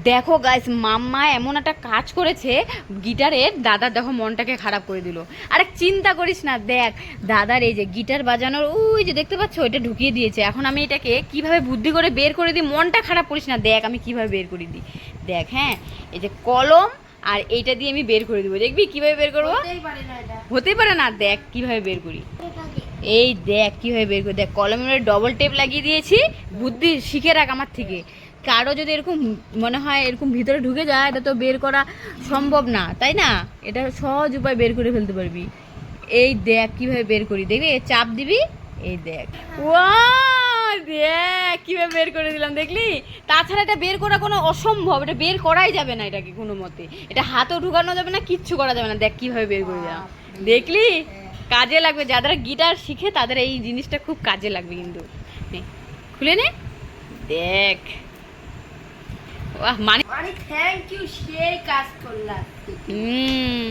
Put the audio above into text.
দেখো গাইস, মাম্মা এমন একটা কাজ করেছে গিটারের, দাদার দেখো মনটাকে খারাপ করে দিল। আরে চিন্তা করিস না, দেখ দাদার এই যে গিটার বাজানোর ওই যে দেখতে পাচ্ছ ওইটা ঢুকিয়ে দিয়েছে। এখন আমি এটাকে কিভাবে বুদ্ধি করে বের করে দিই, মনটা খারাপ করিস না, দেখ আমি কিভাবে বের করে দিই। দেখ হ্যাঁ, এই যে কলম আর এইটা দিয়ে আমি বের করে দেবো, দেখবি কিভাবে বের করবো। হতেই পারে না, দেখ কিভাবে বের করি। এই দেখ কিভাবে বের করি, দেখ কলমের ডবল টেপ লাগিয়ে দিয়েছি। বুদ্ধি শিখে রাখ আমার থেকে। কারো যদি এরকম মনে হয় এরকম ভিতরে ঢুকে যায়, এটা তো বের করা সম্ভব না, তাই না? এটা সহজ উপায়, বের করে ফেলতে পারবি। এই দেখ কিভাবে বের করি, দেখবি চাপ দিবি, এই দেখ। ওয়াও, দেখ কিভাবে বের করে দিলাম, দেখলি? তাছাড়া এটা বের করা কোনো অসম্ভব, এটা বের করাই যাবে না এটাকে কোনো মতে। এটা হাতেও ঢুকানো যাবে না, কিচ্ছু করা যাবে না। দেখ কিভাবে বের করে দিলাম, দেখলি? কাজে লাগবে, যারা গিটার শিখে তাদের এই জিনিসটা খুব কাজে লাগবে কিন্তু। নে, খুলে নে, দেখ। বাহ, মানে থ্যাংক ইউ, সেই কাজ করলাম। হুম।